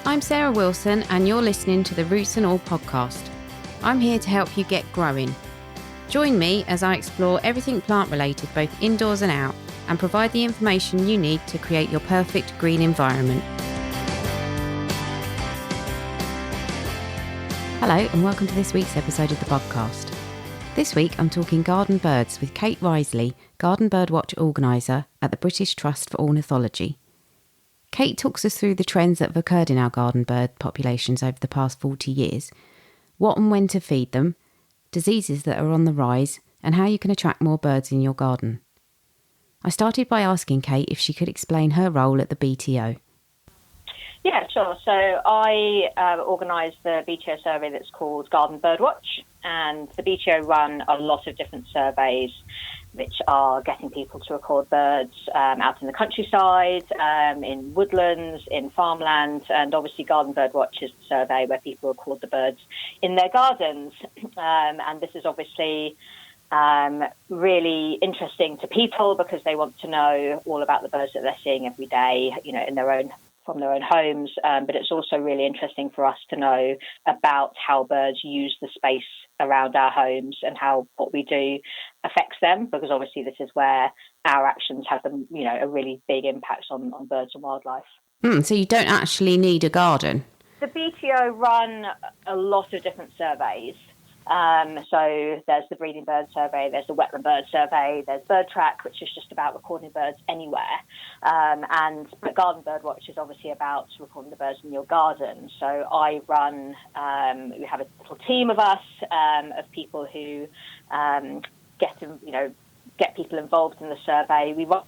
I'm Sarah Wilson and you're listening to the Roots and All podcast. I'm here to help you get growing. Join me as I explore everything plant related both indoors and out and provide the information you need to create your perfect green environment. Hello and welcome to this week's episode of the podcast. This week I'm talking garden birds with Kate Risley, Garden BirdWatch Organiser at the British Trust for Ornithology. Kate talks us through the trends that have occurred in our garden bird populations over the past 40 years, what and when to feed them, diseases that are on the rise, and how you can attract more birds in your garden. I started by asking Kate if she could explain her role at the BTO. Yeah, sure. So I organise the BTO survey that's called Garden BirdWatch, and the BTO run a lot of different surveys which are getting people to record birds out in the countryside, in woodlands, in farmland, and obviously Garden BirdWatch is the survey where people record the birds in their gardens. And this is obviously really interesting to people because they want to know all about the birds that they're seeing every day, you know, from their own homes. But it's also really interesting for us to know about how birds use the space around our homes and how what we do affects them, because obviously this is where our actions have a really big impact on birds and wildlife. So you don't actually need a garden? The BTO run a lot of different surveys. So there's the breeding bird survey, there's the wetland bird survey, there's Bird Track, which is just about recording birds anywhere. And Garden BirdWatch is obviously about recording the birds in your garden. So I run, we have a little team of us, of people who get people involved in the survey. We run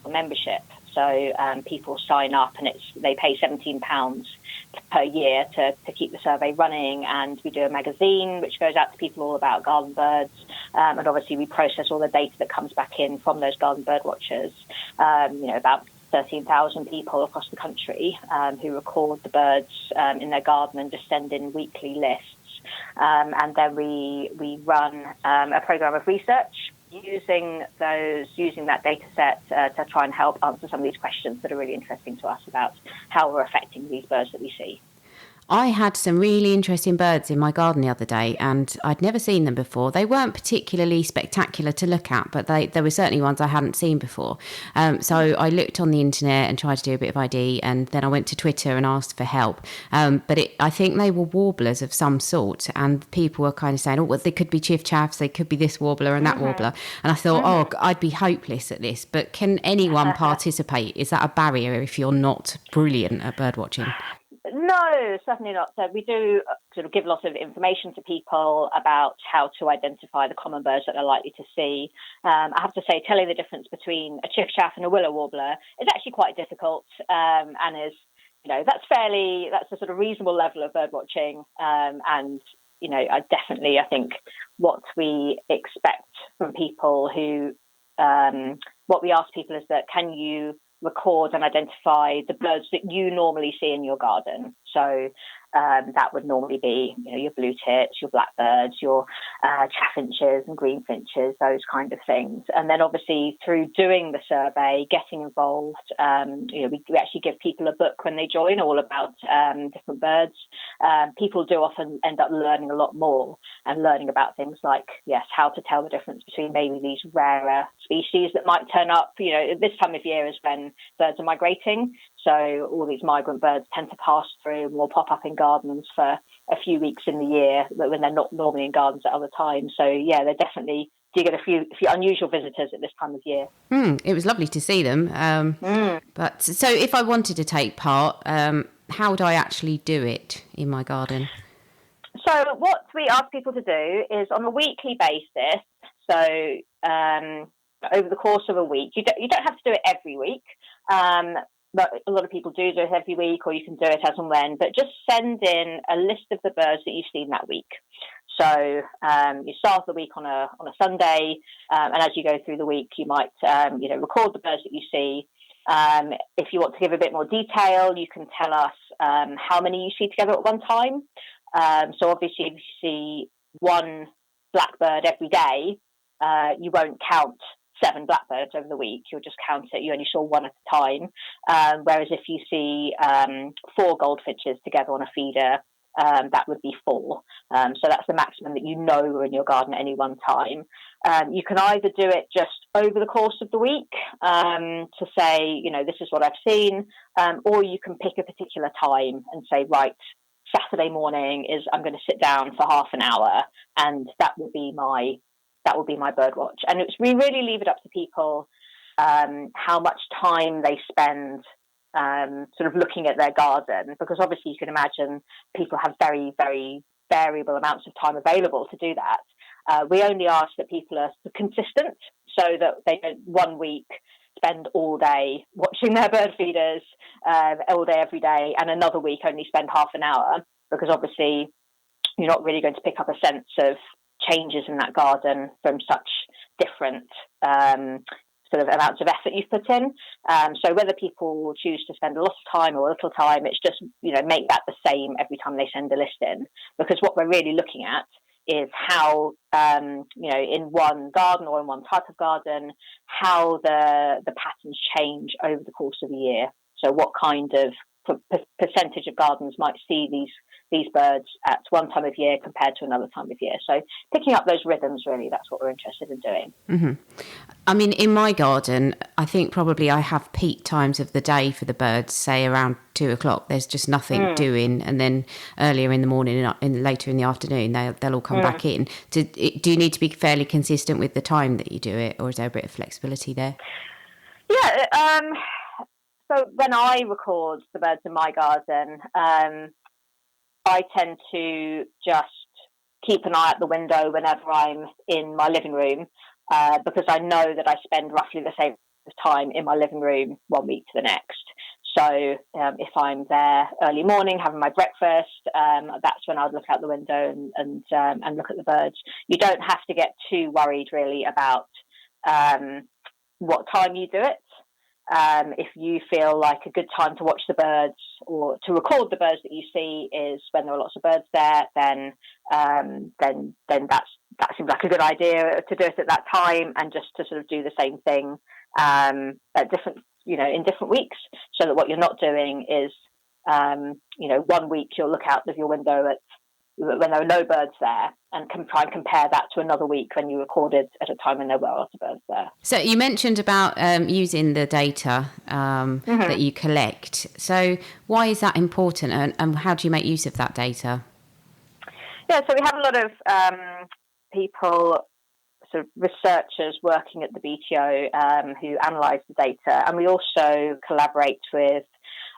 a membership. So people sign up and they pay £17 per year to keep the survey running, and we do a magazine which goes out to people all about garden birds, and obviously we process all the data that comes back in from those garden bird watchers. About 13,000 people across the country who record the birds in their garden and just send in weekly lists, and then we run a program of research using that data set to try and help answer some of these questions that are really interesting to us about how we're affecting these birds that we see. I had some really interesting birds in my garden the other day and I'd never seen them before. They weren't particularly spectacular to look at, but there were certainly ones I hadn't seen before. So I looked on the internet and tried to do a bit of ID, and then I went to Twitter and asked for help. I think they were warblers of some sort, and people were kind of saying, well, they could be chiff-chaffs, they could be this warbler and that warbler. And I thought, I'd be hopeless at this, but can anyone participate? Is that a barrier if you're not brilliant at bird watching? No, certainly not. So we do sort of give lots of information to people about how to identify the common birds that they're likely to see. I have to say, telling the difference between a chiff-chaff and a willow warbler is actually quite difficult, and is, that's a sort of reasonable level of bird watching. I think what we expect from people what we ask people is that, can you record and identify the birds that you normally see in your garden? So that would normally be, your blue tits, your blackbirds, your chaffinches and greenfinches, those kind of things. And then obviously through doing the survey, getting involved, we actually give people a book when they join all about different birds. People do often end up learning a lot more and learning about things like, how to tell the difference between maybe these rarer species that might turn up. This time of year is when birds are migrating. So all these migrant birds tend to pass through and will pop up in gardens for a few weeks in the year when they're not normally in gardens at other times. So they definitely do get a few unusual visitors at this time of year. It was lovely to see them. But so if I wanted to take part, how would I actually do it in my garden? So what we ask people to do is on a weekly basis. So over the course of a week, you don't have to do it every week. But a lot of people do it every week, or you can do it as and when, but just send in a list of the birds that you've seen that week. So you start the week on a Sunday, and as you go through the week, you might record the birds that you see. If you want to give a bit more detail, you can tell us how many you see together at one time. So obviously, if you see one blackbird every day, you won't count 7 blackbirds over the week, you'll just count it. You only saw one at a time. Whereas if you see 4 goldfinches together on a feeder, that would be 4. So that's the maximum that you know are in your garden at any one time. You can either do it just over the course of the week to say, this is what I've seen, or you can pick a particular time and say, right, Saturday morning I'm going to sit down for half an hour, and that will be my bird watch. And we really leave it up to people how much time they spend sort of looking at their garden, because obviously you can imagine people have very, very variable amounts of time available to do that. We only ask that people are consistent, so that they don't one week spend all day watching their bird feeders all day every day, and another week only spend half an hour, because obviously you're not really going to pick up a sense of changes in that garden from such different sort of amounts of effort you've put in. So whether people choose to spend a lot of time or a little time, it's just, make that the same every time they send a list in, because what we're really looking at is how, in one garden or in one type of garden, how the patterns change over the course of the year. So what kind of percentage of gardens might see these birds at one time of year compared to another time of year. So picking up those rhythms, really, that's what we're interested in doing. Mm-hmm. I mean, in my garden, I think probably I have peak times of the day for the birds, say around 2:00. There's just nothing doing. And then earlier in the morning and later in the afternoon, they'll all come back in. Do you need to be fairly consistent with the time that you do it, or is there a bit of flexibility there? Yeah. So when I record the birds in my garden, I tend to just keep an eye out the window whenever I'm in my living room, because I know that I spend roughly the same time in my living room one week to the next. So if I'm there early morning having my breakfast, that's when I'd look out the window and look at the birds. You don't have to get too worried really about what time you do it. If you feel like a good time to watch the birds or to record the birds that you see is when there are lots of birds there, then that seems like a good idea to do it at that time, and just to sort of do the same thing at different, in different weeks, so that what you're not doing is, 1 week you'll look out of your window when there are no birds there, and can try and compare that to another week when you recorded at a time when there were lots of birds there. So you mentioned about using the data that you collect. So why is that important, and how do you make use of that data? Yeah, so we have a lot of people, sort of researchers working at the BTO who analyse the data, and we also collaborate with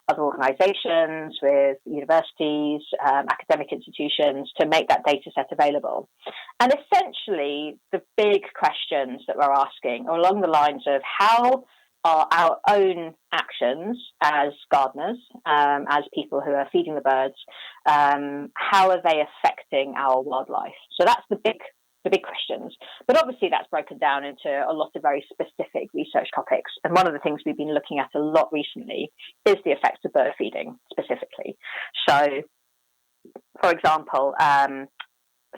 other organisations, with universities, academic institutions, to make that data set available. And essentially, the big questions that we're asking are along the lines of how are our own actions as gardeners, as people who are feeding the birds, how are they affecting our wildlife? So that's the big questions. But obviously that's broken down into a lot of very specific research topics. And one of the things we've been looking at a lot recently is the effects of bird feeding specifically. So, for example,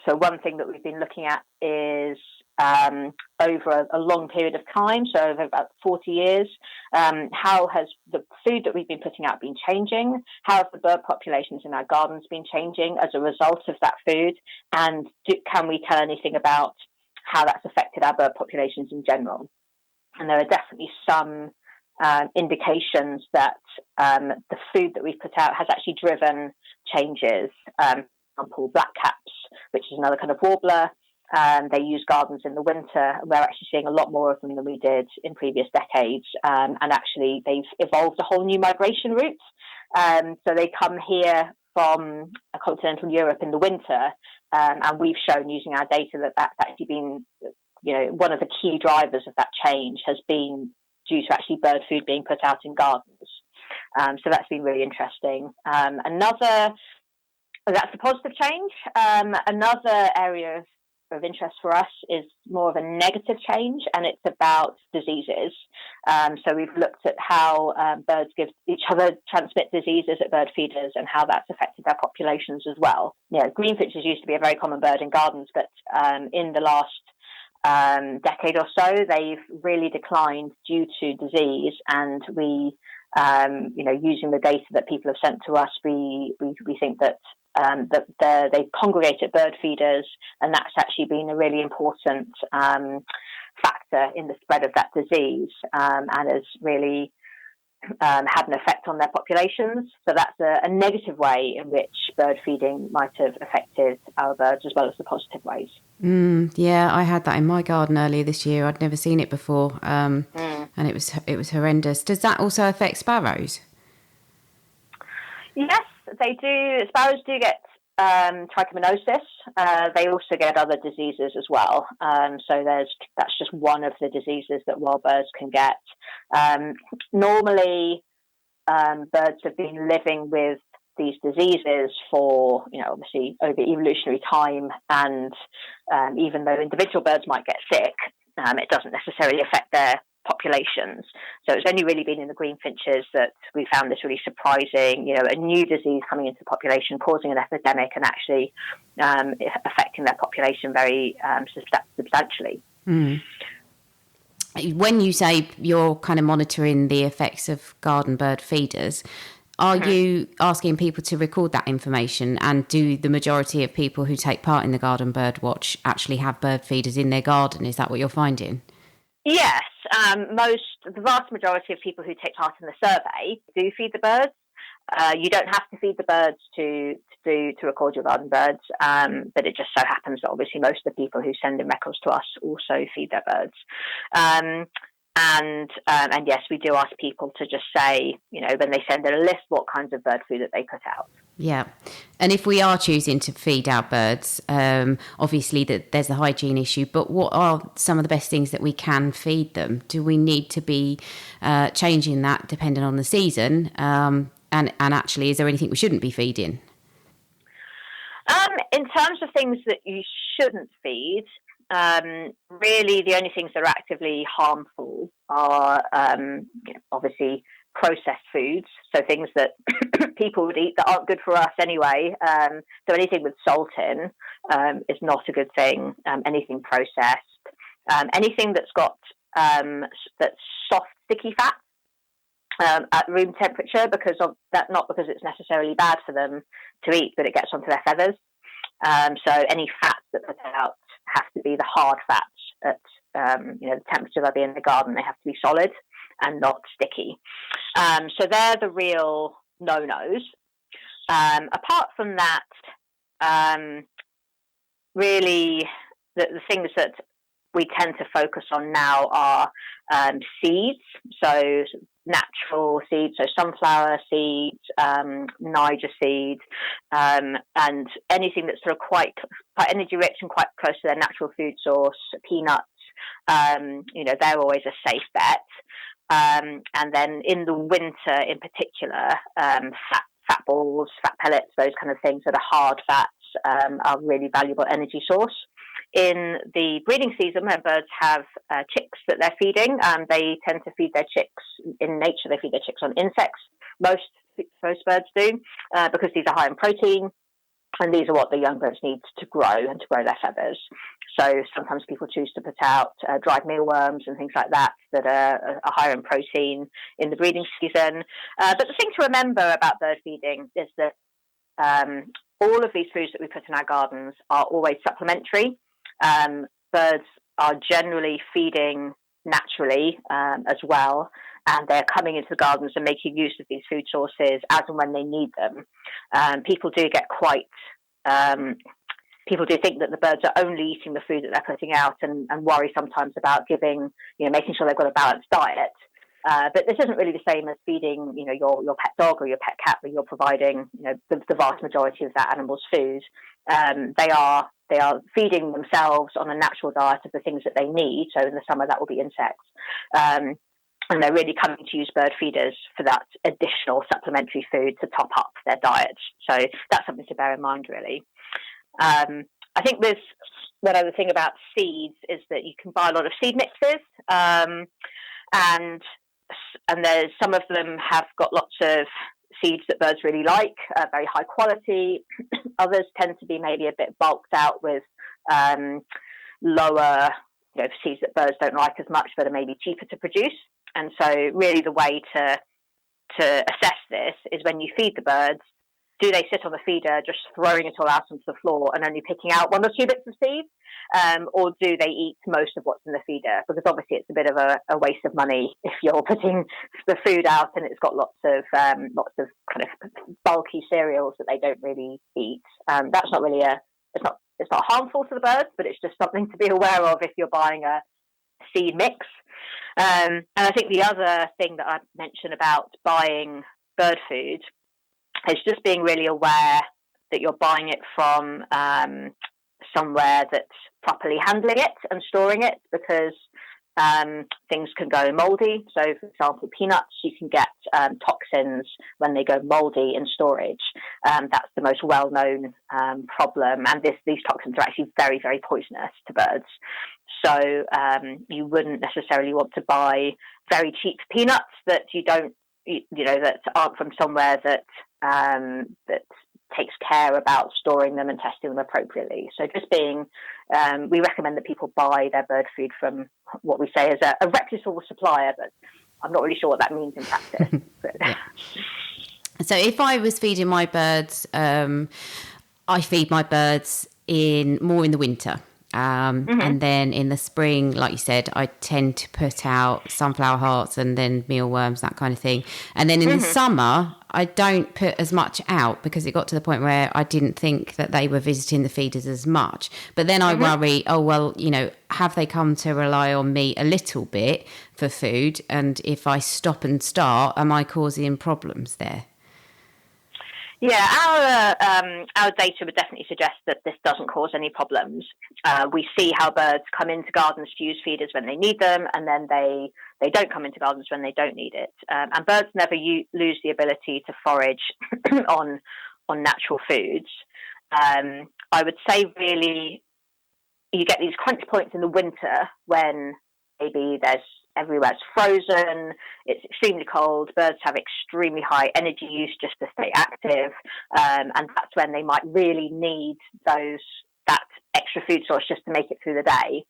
so one thing that we've been looking at is over a long period of time, so over about 40 years, how has the food that we've been putting out been changing? How have the bird populations in our gardens been changing as a result of that food? And can we tell anything about how that's affected our bird populations in general? And there are definitely some indications that the food that we've put out has actually driven changes. For example, blackcaps, which is another kind of warbler. They use gardens in the winter. We're actually seeing a lot more of them than we did in previous decades. And actually, they've evolved a whole new migration route. So they come here from continental Europe in the winter. And we've shown using our data that that's actually been, one of the key drivers of that change has been due to actually bird food being put out in gardens. So that's been really interesting. That's a positive change. Another area of interest for us is more of a negative change, and it's about diseases. So we've looked at how birds give each other, transmit diseases at bird feeders, and how that's affected their populations as well. Greenfinches used to be a very common bird in gardens, but in the last decade or so, they've really declined due to disease. And we, using the data that people have sent to us, we think that they congregate at bird feeders, and that's actually been a really important factor in the spread of that disease, and has really had an effect on their populations. So that's a negative way in which bird feeding might have affected our birds, as well as the positive ways. Yeah, I had that in my garden earlier this year. I'd never seen it before, and it was horrendous. Does that also affect sparrows? Yes, they do. Sparrows do get trichomoniasis. They also get other diseases as well. So that's just one of the diseases that wild birds can get. Normally, birds have been living with these diseases for, obviously over evolutionary time, and even though individual birds might get sick, it doesn't necessarily affect their populations. So it's only really been in the greenfinches that we found this really surprising, a new disease coming into the population, causing an epidemic, and actually affecting their population very substantially. When you say you're kind of monitoring the effects of garden bird feeders, are you asking people to record that information? And do the majority of people who take part in the Garden BirdWatch actually have bird feeders in their garden? Is that what you're finding? Yes, the vast majority of people who take part in the survey do feed the birds. You don't have to feed the birds to record your garden birds, but it just so happens that obviously most of the people who send in records to us also feed their birds. And yes, we do ask people to just say, when they send in a list, what kinds of bird food that they put out. Yeah. And if we are choosing to feed our birds, obviously there's a hygiene issue, but what are some of the best things that we can feed them? Do we need to be changing that depending on the season? And actually, is there anything we shouldn't be feeding? In terms of things that you shouldn't feed, really the only things that are actively harmful are obviously processed foods, so things that people would eat that aren't good for us anyway. So anything with salt in is not a good thing. Anything processed, anything that's got that's soft, sticky fat at room temperature, because of that, not because it's necessarily bad for them to eat, but it gets onto their feathers. So any fats that put out have to be the hard fats at the temperature they'll be in the garden. They have to be solid and not sticky. So they're the real no-nos. Apart from that, really the things that we tend to focus on now are seeds, so natural seeds, so sunflower seeds, Niger seed, and anything that's sort of quite energy rich and quite close to their natural food source. Peanuts, they're always a safe bet. And then in the winter, in particular, fat balls, fat pellets, those kind of things that are hard fats are really valuable energy source. In the breeding season, when birds have chicks that they're feeding, they tend to feed their chicks in nature. They feed their chicks on insects. Most birds do, because these are high in protein, and these are what the young birds need to grow and to grow their feathers. So sometimes people choose to put out dried mealworms and things like that are higher in protein in the breeding season. But the thing to remember about bird feeding is that all of these foods that we put in our gardens are always supplementary. Birds are generally feeding naturally as well, and they're coming into the gardens and making use of these food sources as and when they need them. People do get people do think that the birds are only eating the food that they're putting out, and worry sometimes about making sure they've got a balanced diet. But this isn't really the same as feeding, your pet dog or your pet cat, where you're providing, the vast majority of that animal's food. They are feeding themselves on a natural diet of the things that they need. So in the summer, that will be insects. And they're really coming to use bird feeders for that additional supplementary food to top up their diet. So that's something to bear in mind, really. I think there's one other thing about seeds is that you can buy a lot of seed mixes, and there's some of them have got lots of seeds that birds really like, very high quality. Others tend to be maybe a bit bulked out with lower seeds that birds don't like as much, but are maybe cheaper to produce. And so really the way to assess this is when you feed the birds, do they sit on the feeder just throwing it all out onto the floor and only picking out 1 or 2 bits of seed? Or do they eat most of what's in the feeder? Because obviously it's a bit of a waste of money if you're putting the food out and it's got lots of kind of bulky cereals that they don't really eat. That's not really it's not harmful to the birds, but it's just something to be aware of if you're buying a seed mix. And I think the other thing that I mentioned about buying bird food is just being really aware that you're buying it from somewhere that's properly handling it and storing it, because things can go moldy. So, for example, peanuts, you can get toxins when they go moldy in storage. That's the most well-known problem, and these toxins are actually very, very poisonous to birds. So you wouldn't necessarily want to buy very cheap peanuts that that aren't from somewhere that takes care about storing them and testing them appropriately. So just we recommend that people buy their bird food from what we say is a reputable supplier, but I'm not really sure what that means in practice. Yeah. So if I was feeding my birds, I feed my birds more in the winter. And then in the spring, like you said, I tend to put out sunflower hearts and then mealworms, that kind of thing. And then in the summer, I don't put as much out because it got to the point where I didn't think that they were visiting the feeders as much. But then I worry, have they come to rely on me a little bit for food? And if I stop and start, am I causing problems there? Yeah, our data would definitely suggest that this doesn't cause any problems. We see how birds come into gardens to use feeders when they need them, and then they don't come into gardens when they don't need it. And birds never lose the ability to forage on natural foods. I would say really you get these crunch points in the winter when maybe everywhere's frozen, it's extremely cold, birds have extremely high energy use just to stay active, and that's when they might really need that extra food source just to make it through the day.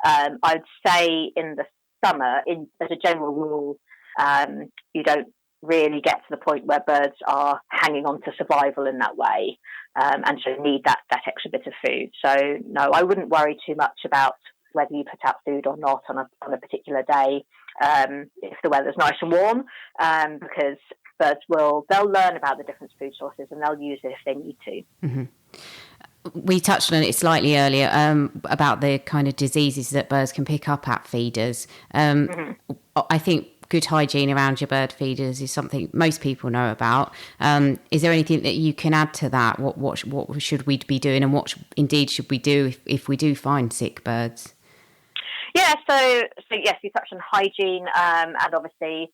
I'd say in the summer, as a general rule, you don't really get to the point where birds are hanging on to survival in that way, and so need that extra bit of food. So no, I wouldn't worry too much about whether you put out food or not on a particular day, if the weather's nice and warm, because birds they'll learn about the different food sources and they'll use it if they need to. Mm-hmm. We touched on it slightly earlier about the kind of diseases that birds can pick up at feeders. I think good hygiene around your bird feeders is something most people know about. Is there anything that you can add to that? What should we be doing, and what indeed should we do if we do find sick birds? Yeah, so yes, you touched on hygiene, and obviously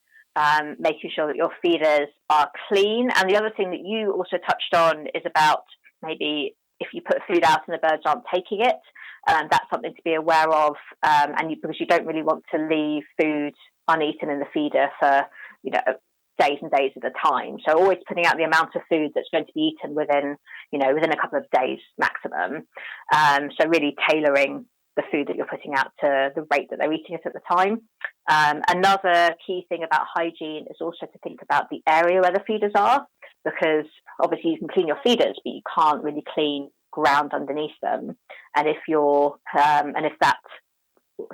making sure that your feeders are clean. And the other thing that you also touched on is about maybe if you put food out and the birds aren't taking it, that's something to be aware of, because you don't really want to leave food uneaten in the feeder for days and days at a time. So always putting out the amount of food that's going to be eaten within a couple of days maximum. So really tailoring the food that you're putting out to the rate that they're eating it at the time. Another key thing about hygiene is also to think about the area where the feeders are, because obviously you can clean your feeders, but you can't really clean ground underneath them. And if that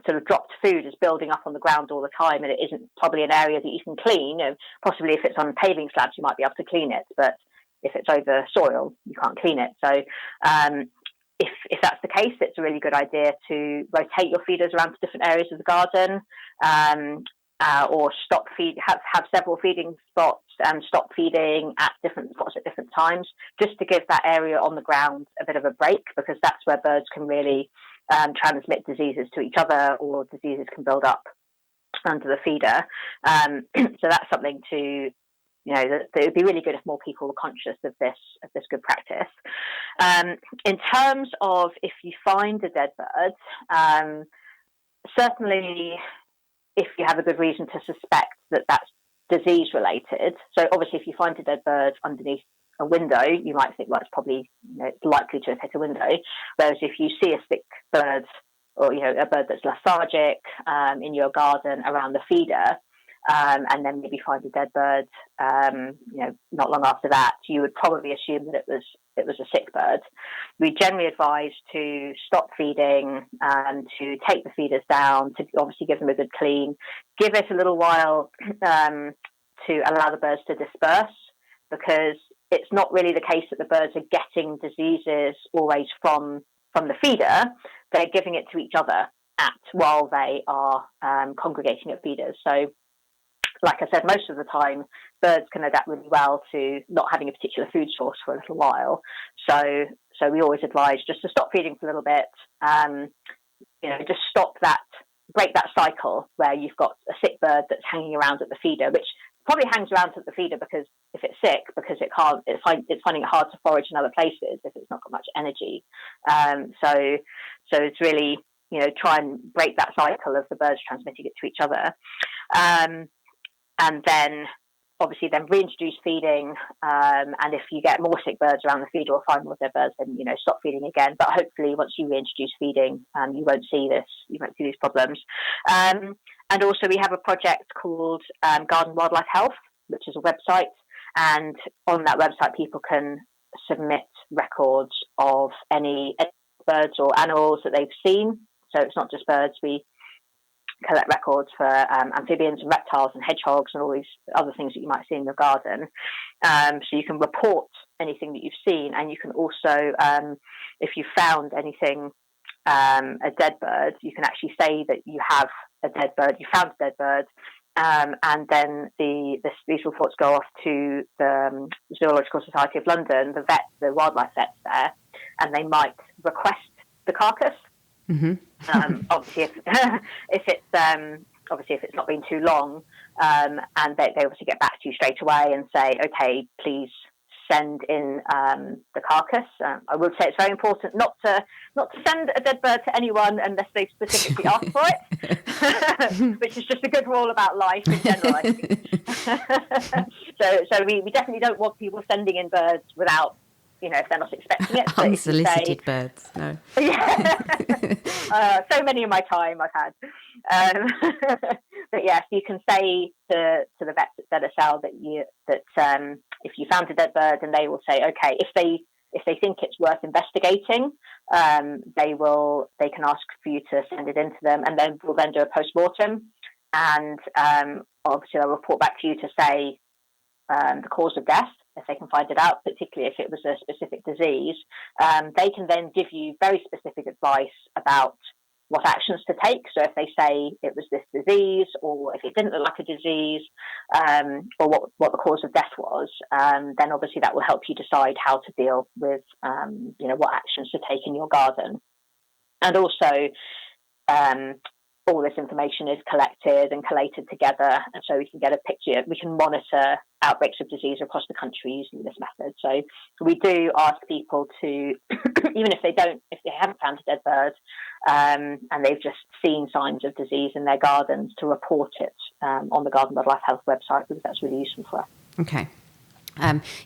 sort of dropped food is building up on the ground all the time, and it isn't probably an area that you can clean, possibly if it's on paving slabs you might be able to clean it, but if it's over soil you can't clean it. So if that's the case, it's a really good idea to rotate your feeders around to different areas of the garden, or have several feeding spots and stop feeding at different spots at different times, just to give that area on the ground a bit of a break, because that's where birds can really transmit diseases to each other, or diseases can build up under the feeder. So that's something to that it would be really good if more people were conscious of this good practice. In terms of if you find a dead bird, certainly if you have a good reason to suspect that that's disease related. So obviously if you find a dead bird underneath a window, you might think, well, it's probably it's likely to have hit a window. Whereas if you see a sick bird or a bird that's lethargic in your garden around the feeder, and then maybe find a dead bird, not long after that, you would probably assume that it was a sick bird. We generally advise to stop feeding, to take the feeders down, to obviously give them a good clean, give it a little while to allow the birds to disperse, because it's not really the case that the birds are getting diseases always from the feeder. They're giving it to each other while they are congregating at feeders. So, like I said, most of the time, birds can adapt really well to not having a particular food source for a little while. So we always advise just to stop feeding for a little bit, just break that cycle where you've got a sick bird that's hanging around at the feeder, which probably hangs around at the feeder because if it's sick, because it's finding it hard to forage in other places if it's not got much energy. So it's really, try and break that cycle of the birds transmitting it to each other. And then obviously then reintroduce feeding. And if you get more sick birds around the feeder or find more dead birds, then, stop feeding again. But hopefully once you reintroduce feeding, you won't see these problems. And also we have a project called Garden Wildlife Health, which is a website. And on that website, people can submit records of any birds or animals that they've seen. So it's not just birds. We collect records for amphibians and reptiles and hedgehogs and all these other things that you might see in your garden. So you can report anything that you've seen, and you can also, if you found anything, a dead bird, you can actually say that you have a dead bird, you found a dead bird, and then these reports go off to the Zoological Society of London, the wildlife vets there, and they might request the carcass. Mm-hmm. Obviously, if it's not been too long, and they obviously get back to you straight away and say, okay, please send in the carcass. I would say it's very important not to send a dead bird to anyone unless they've specifically asked for it, which is just a good rule about life in general, I think. So we definitely don't want people sending in birds without, if they're not expecting it. Unsolicited birds, no. Yeah. So many in my time I've had. But yes, you can say to the vets at ZSL that if you found a dead bird, and they will say, okay, if they think it's worth investigating, they can ask for you to send it in to them, and then we'll then do a post-mortem, and obviously they'll report back to you to say the cause of death, if they can find it out, particularly if it was a specific disease. They can then give you very specific advice about what actions to take. So if they say it was this disease, or if it didn't look like a disease, or what the cause of death was, then obviously that will help you decide how to deal with, what actions to take in your garden. And also, all this information is collected and collated together, and so we can get a picture. We can monitor outbreaks of disease across the country using this method. So we do ask people to, even if they haven't found a dead bird, and they've just seen signs of disease in their gardens, to report it on the Garden Wildlife Health website, because that's really useful for us. Okay.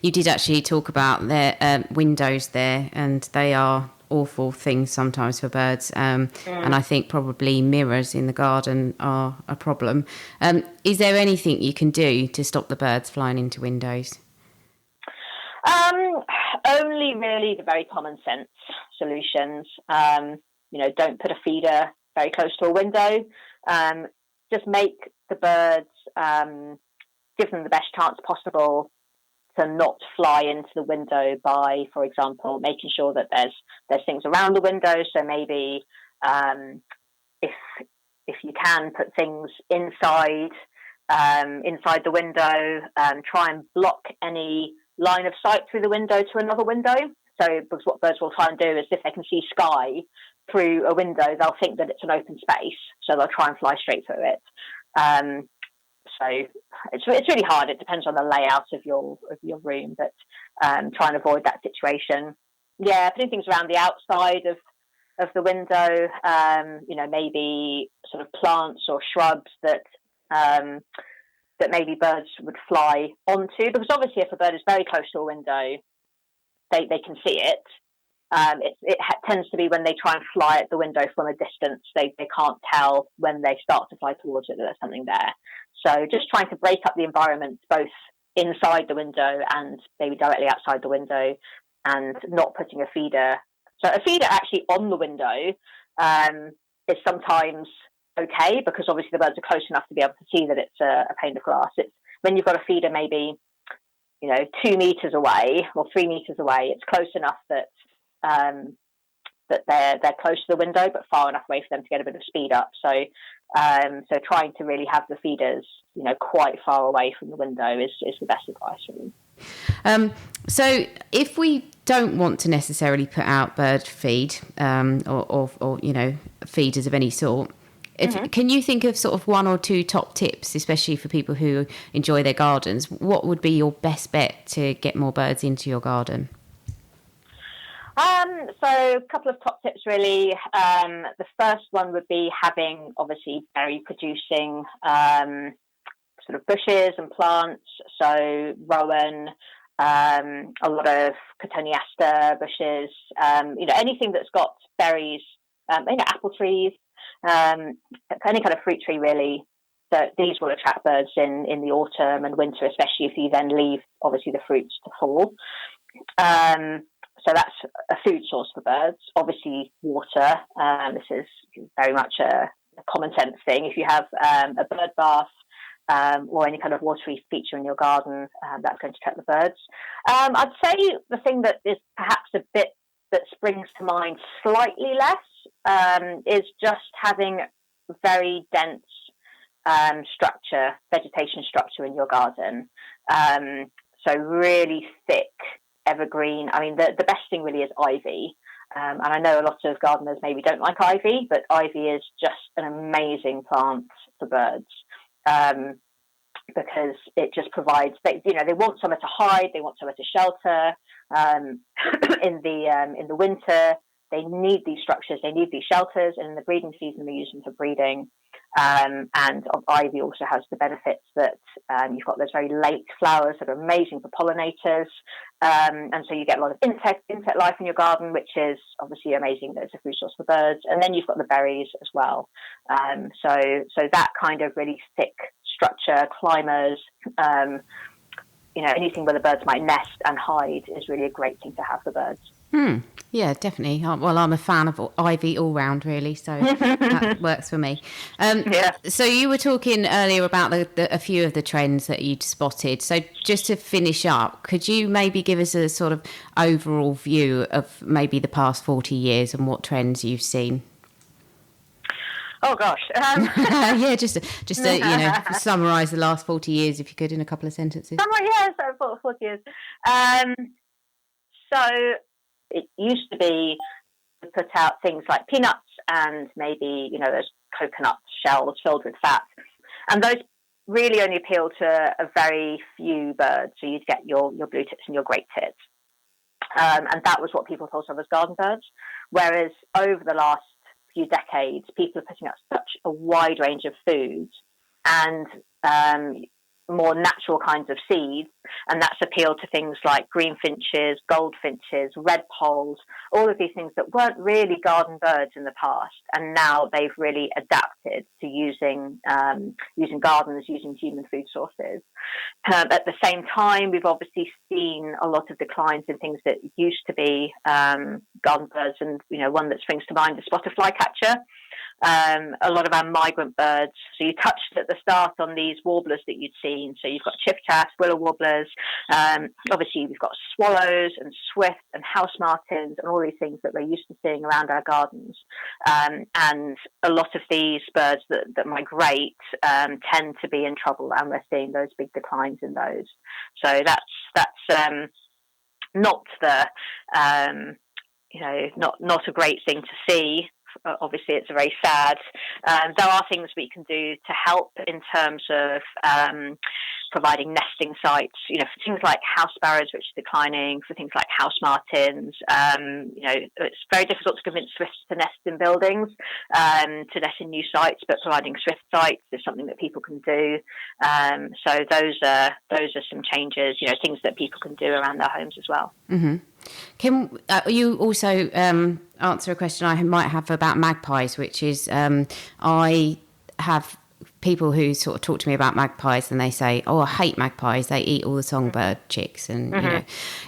You did actually talk about their windows there, and they are awful things sometimes for birds, and I think probably mirrors in the garden are a problem. Is there anything you can do to stop the birds flying into windows? Only really the very common sense solutions. Don't put a feeder very close to a window. Just make the birds, give them the best chance possible to not fly into the window by, for example, making sure that there's things around the window. So maybe if you can put things inside the window, try and block any line of sight through the window to another window. So because what birds will try and do is, if they can see sky through a window, they'll think that it's an open space, so they'll try and fly straight through it. So it's really hard. It depends on the layout of your room, but try and avoid that situation. Yeah, putting things around the outside of the window, maybe sort of plants or shrubs that maybe birds would fly onto, because obviously if a bird is very close to a window, they can see it. Tends to be when they try and fly at the window from a distance. They can't tell when they start to fly towards it that there's something there. So just trying to break up the environment, both inside the window and maybe directly outside the window, and not putting a feeder. So a feeder actually on the window is sometimes okay, because obviously the birds are close enough to be able to see that it's a pane of glass. It's when you've got a feeder maybe 2 meters away or 3 meters away, it's close enough that that they're close to the window, but far enough away for them to get a bit of speed up. So trying to really have the feeders, quite far away from the window is the best advice, really. So if we don't want to necessarily put out bird feed or feeders of any sort, can you think of sort of 1 or 2 top tips, especially for people who enjoy their gardens? What would be your best bet to get more birds into your garden? So a couple of top tips, really. The first one would be having, obviously, berry producing sort of bushes and plants. So rowan, a lot of cotoneaster bushes, anything that's got berries, apple trees, any kind of fruit tree, really. So these will attract birds in the autumn and winter, especially if you then leave, obviously, the fruits to fall. So that's a food source for birds. Obviously, water. This is very much a common sense thing. If you have a bird bath or any kind of watery feature in your garden, that's going to attract the birds. I'd say the thing that is perhaps a bit that springs to mind slightly less is just having very dense vegetation structure in your garden. So really thick evergreen. I mean, the best thing really is ivy. And I know a lot of gardeners maybe don't like ivy, but ivy is just an amazing plant for birds because it just provides, they want somewhere to hide, they want somewhere to shelter. In the winter, they need these structures, they need these shelters, and in the breeding season, they use them for breeding. And ivy also has the benefits that you've got those very late flowers that are amazing for pollinators, and so you get a lot of insect life in your garden, which is obviously amazing. There's a food source for birds, and then you've got the berries as well. So that kind of really thick structure, climbers, anything where the birds might nest and hide is really a great thing to have for birds. Yeah, definitely. Well, I'm a fan of ivy all round, really, so that works for me. So you were talking earlier about a few of the trends that you'd spotted. So just to finish up, could you maybe give us a sort of overall view of maybe the past 40 years and what trends you've seen? Oh gosh. Yeah, just to summarise the last 40 years, if you could, in a couple of sentences. So 40 years. So it used to be to put out things like peanuts and maybe, those coconut shells filled with fat. And those really only appeal to a very few birds. So you'd get your blue tits and your great tits. And that was what people thought of as garden birds. Whereas over the last few decades, people are putting out such a wide range of foods and more natural kinds of seeds, and that's appealed to things like greenfinches, goldfinches, redpolls, all of these things that weren't really garden birds in the past, and now they've really adapted to using gardens, using human food sources. At the same time, we've obviously seen a lot of declines in things that used to be garden birds, and one that springs to mind is spotted flycatcher. A lot of our migrant birds. So you touched at the start on these warblers that you'd seen. So you've got chipchas, willow warblers. Obviously, we've got swallows and swifts and house martins and all these things that we're used to seeing around our gardens. And a lot of these birds that migrate tend to be in trouble, and we're seeing those big declines in those. So that's not the not a great thing to see. Obviously, it's very sad. There are things we can do to help in terms of providing nesting sites, for things like house sparrows, which are declining, for things like house martins. It's very difficult to convince swifts to nest in buildings, to nest in new sites, but providing swift sites is something that people can do. So those are some changes, things that people can do around their homes as well. Mm-hmm. Can you also answer a question I might have about magpies, which is I have people who sort of talk to me about magpies and they say, oh, I hate magpies. They eat all the songbird chicks. And, you know,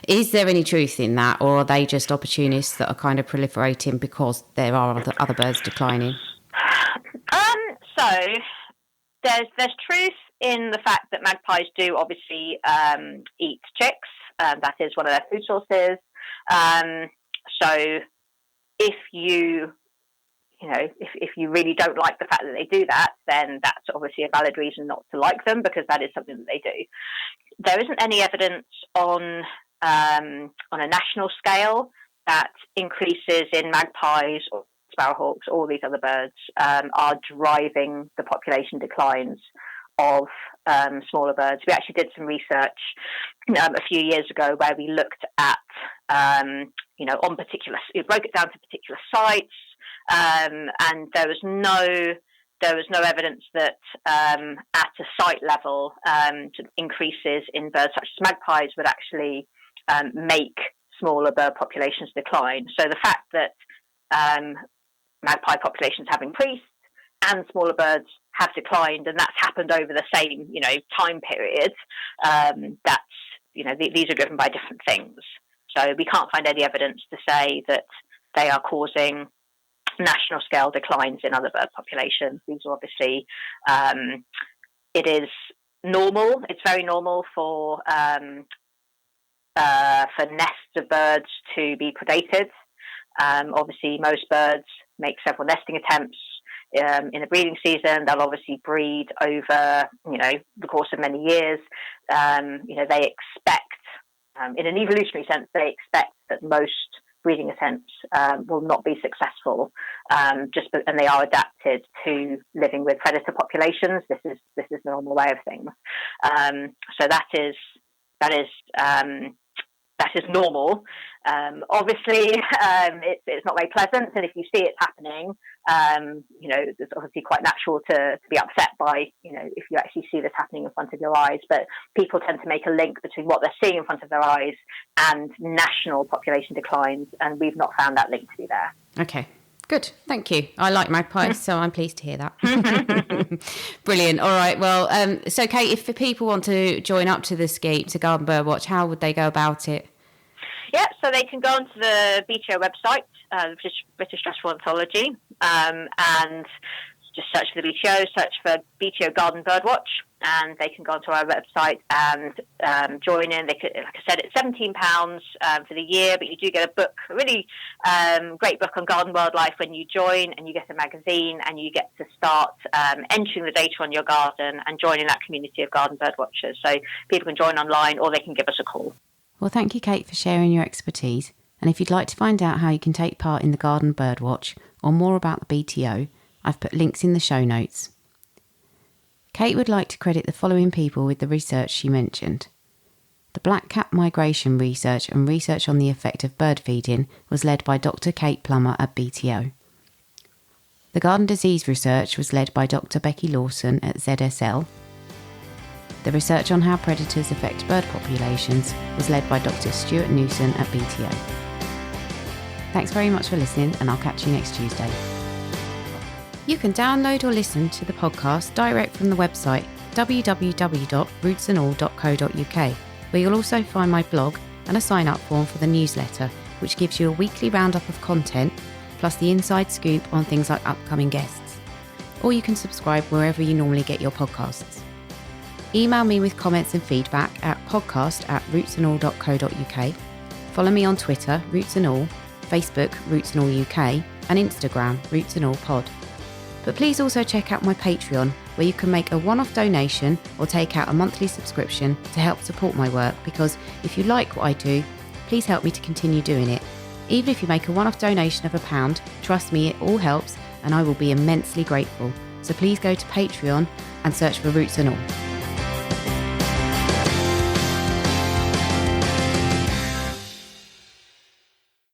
is there any truth in that, or are they just opportunists that are kind of proliferating because there are other birds declining? So there's truth in the fact that magpies do obviously eat chicks. That is one of their food sources. So if you really don't like the fact that they do that, then that's obviously a valid reason not to like them, because that is something that they do. There isn't any evidence on a national scale that increases in magpies or sparrowhawks, all these other birds, are driving the population declines of smaller birds. We actually did some research a few years ago where we looked at, on particular, it broke it down to particular sites, and there was no evidence that at a site level increases in birds such as magpies would actually make smaller bird populations decline. So the fact that magpie populations have increased and smaller birds have declined, and that's happened over the same, time period, these are driven by different things. So we can't find any evidence to say that they are causing national scale declines in other bird populations. These are obviously, it is normal. It's very normal for nests of birds to be predated. Obviously, most birds make several nesting attempts in the breeding season. They'll obviously breed over, the course of many years. They expect, in an evolutionary sense, they expect that most breeding attempts will not be successful, and they are adapted to living with predator populations. This is the normal way of things. So that is normal. Obviously, it's not very pleasant, and if you see it happening, it's obviously quite natural to be upset by, if you actually see this happening in front of your eyes. But people tend to make a link between what they're seeing in front of their eyes and national population declines, and we've not found that link to be there. Okay. Good, thank you. I like magpies, so I'm pleased to hear that. Brilliant. All right, well, so Kate, if people want to join up to the scheme, to Garden Birdwatch, how would they go about it? Yeah, so they can go onto the BTO website, British Trust for Ornithology, and just search for the BTO, search for BTO Garden Birdwatch, and they can go onto our website and join in. They could, like I said, it's £17 for the year, but you do get a book, a really great book on garden wildlife when you join, and you get a magazine, and you get to start entering the data on your garden and joining that community of garden bird watchers. So people can join online, or they can give us a call. Well, thank you, Kate, for sharing your expertise. And if you'd like to find out how you can take part in the Garden Birdwatch or more about the BTO, I've put links in the show notes. Kate would like to credit the following people with the research she mentioned. The black-cap migration research and research on the effect of bird feeding was led by Dr. Kate Plummer at BTO. The garden disease research was led by Dr. Becky Lawson at ZSL. The research on how predators affect bird populations was led by Dr. Stuart Newson at BTO. Thanks very much for listening, and I'll catch you next Tuesday. You can download or listen to the podcast direct from the website www.rootsandall.co.uk, where you'll also find my blog and a sign-up form for the newsletter, which gives you a weekly roundup of content, plus the inside scoop on things like upcoming guests. Or you can subscribe wherever you normally get your podcasts. Email me with comments and feedback at podcast@rootsandall.co.uk. Follow me on Twitter, Roots and All, Facebook, Roots and All UK, and Instagram, Roots and All Pod. But please also check out my Patreon, where you can make a one-off donation or take out a monthly subscription to help support my work, because if you like what I do, please help me to continue doing it. Even if you make a one-off donation of £1, trust me, it all helps, and I will be immensely grateful. So please go to Patreon and search for Roots and All.